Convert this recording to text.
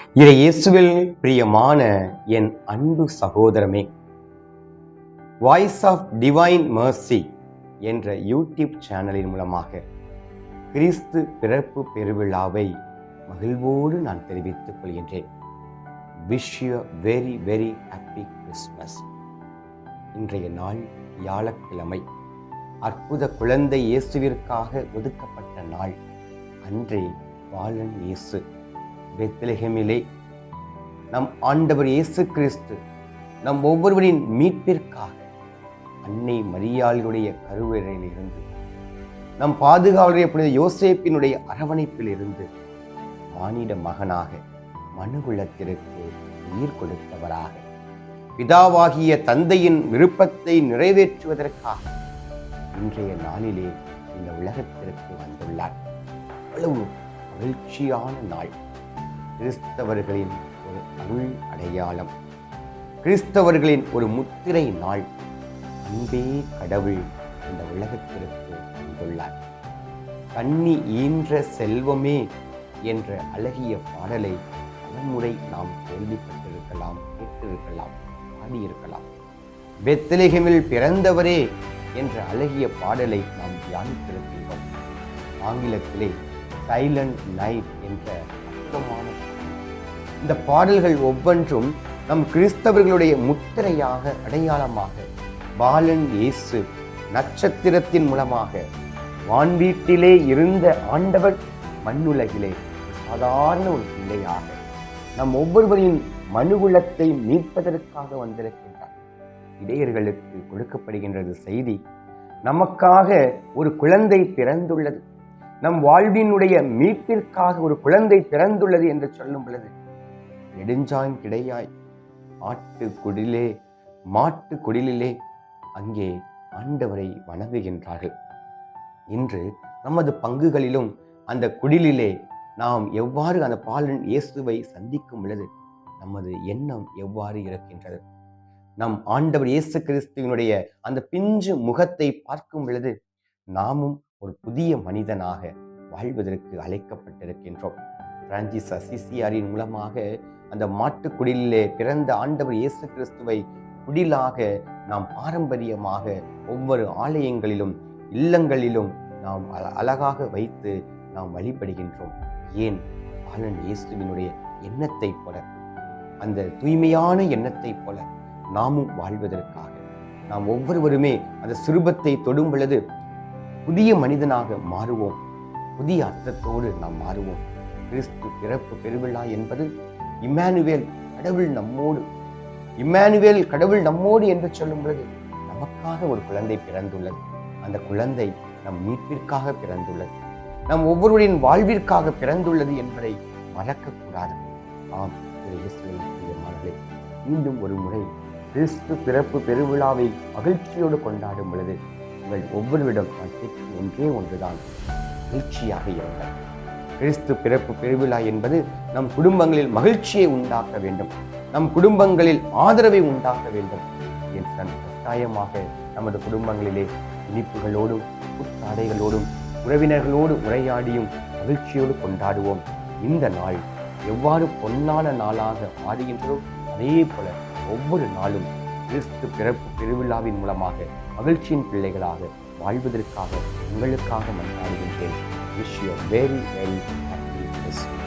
இயேசுவில் பிரியமான என் அன்பு சகோதரமே, வாய்ஸ் ஆஃப் டிவைன் மர்சி என்ற யூடியூப் சேனலின் மூலமாக கிறிஸ்து பிறப்பு பெருவிழாவை மகிழ்வோடு நான் தெரிவித்துக் கொள்கின்றேன். Wish you very very happy Christmas. இன்றைய நாள் வியாழக்கிழமை, அற்புத குழந்தை இயேசுவிற்காக ஒதுக்கப்பட்ட நாள். அன்றே பாலன் இயேசு பெத்லெகேமிலே நம் ஆண்டவர் இயேசு கிறிஸ்து நம் ஒவ்வொருவரின் மீட்பிற்காக அன்னை மரியாளுடைய கருவறையில் இருந்து, நம் பாதுகாவலுடைய புனித யோசேப்பினுடைய அரவணைப்பில் இருந்து மானிட மகனாக மனுகுலத்திற்கு உயிர் கொடுத்தவராக, பிதாவாகிய தந்தையின் விருப்பத்தை நிறைவேற்றுவதற்காக இன்றைய நாளிலே இந்த உலகத்திற்கு வந்துள்ளார். அவ்வளவு மகிழ்ச்சியான நாள். கிறிஸ்தவர்களின் ஒரு அருள் அடையாளம், கிறிஸ்தவர்களின் ஒரு முத்திரை நாள். அன்பே கடவுள் இந்த உலகத்திற்கு வந்துள்ளார். கன்னி ஈன்ற செல்வமே என்ற அழகிய பாடலை பலமுறை நாம் கேள்விப்பட்டிருக்கலாம், கேட்டிருக்கலாம், பாடியிருக்கலாம். பெத்லெகேமில் பிறந்தவரே என்ற அழகிய பாடலை நாம் தியானித்திருக்கின்றோம். ஆங்கிலத்திலே சைலண்ட் நைட் என்ற அற்புதமான இந்த பாடல்கள் ஒவ்வொன்றும் நம் கிறிஸ்தவர்களுடைய முத்திரையாக, அடையாளமாக பாலன் இயேசு நட்சத்திரத்தின் மூலமாக வான்வீட்டிலே இருந்த ஆண்டவர் மண்ணுலகிலே சாதாரண ஒரு பிள்ளையாக நம் ஒவ்வொருவரின் மனுகுலத்தை மீட்பதற்காக வந்திருக்கின்றார். இடையர்களுக்கு கொடுக்கப்படுகின்றது செய்தி, நமக்காக ஒரு குழந்தை பிறந்துள்ளது, நம் வாழ்வினுடைய மீட்பிற்காக ஒரு குழந்தை பிறந்துள்ளது என்று சொல்லும் பொழுது நெடுஞ்சான் கிடையாய் மாட்டு குடிலே அங்கே ஆண்டவரை வணங்குகின்றார்கள். இன்று நமது பங்குகளிலும் அந்த குடிலே நாம் எவ்வாறு அந்த பாலன் இயேசுவை சந்திக்கும் பொழுது நமது எண்ணம் எவ்வாறு இருக்கின்றது? நம் ஆண்டவர் இயேசு கிறிஸ்துவினுடைய அந்த பிஞ்சு முகத்தை பார்க்கும் பொழுது நாமும் ஒரு புதிய மனிதனாக வாழ்வதற்கு அழைக்கப்பட்டிருக்கின்றோம். பிரான்சிஸ் அசிசியாரின் மூலமாக அந்த மாட்டுக்குடிலே பிறந்த ஆண்டவர் இயேசு கிறிஸ்துவை குடிலாக நாம் பாரம்பரியமாக ஒவ்வொரு ஆலயங்களிலும் இல்லங்களிலும் நாம் அழகாக வைத்து நாம் வழிபடுகின்றோம். ஏன்? பாலன் இயேசுவினுடைய எண்ணத்தை போல, அந்த தூய்மையான எண்ணத்தை போல நாமும் வாழ்வதற்காக நாம் ஒவ்வொருவருமே அந்த சிறுபத்தை தொடும் பொழுது புதிய மனிதனாக மாறுவோம், புதிய அர்த்தத்தோடு நாம் மாறுவோம். கிறிஸ்து பிறப்பு பெருவிழா என்பது இம்மானுவேல் கடவுள் நம்மோடு, இம்மானுவேல் கடவுள் நம்மோடு என்று சொல்லும் பொழுது நமக்காக ஒரு குழந்தை பிறந்துள்ளது. அந்த குழந்தை நம் மீட்பிற்காக பிறந்துள்ளது, நம் ஒவ்வொருவரின் வாழ்விற்காக பிறந்துள்ளது என்பதை மறக்கக்கூடாது. ஆம், இயேசுவின் மீண்டும் ஒரு முறை கிறிஸ்து பிறப்பு பெருவிழாவை மகிழ்ச்சியோடு கொண்டாடும் பொழுது உங்கள் ஒவ்வொருவரிடம் ஒன்றே ஒன்றுதான், மகிழ்ச்சியாக இருங்கள். கிறிஸ்து பிறப்பு பெருவிழா என்பது நம் குடும்பங்களில் மகிழ்ச்சியை உண்டாக்க வேண்டும், நம் குடும்பங்களில் ஆதரவை உண்டாக்க வேண்டும் என்ற கட்டாயமாக நமது குடும்பங்களிலே இனிப்புகளோடும் புத்தாடைகளோடும் உறவினர்களோடு உரையாடியும் மகிழ்ச்சியோடு கொண்டாடுவோம். இந்த நாள் எவ்வாறு பொன்னான நாளாக மாறுகின்றதோ அதே போல ஒவ்வொரு நாளும் கிறிஸ்து பிறப்பு பெருவிழாவின் மூலமாக மகிழ்ச்சியின் பிள்ளைகளாக வாழ்வதற்காக உங்களுக்காக மன்றாடுகின்றேன். Wish you a very, very happy Christmas.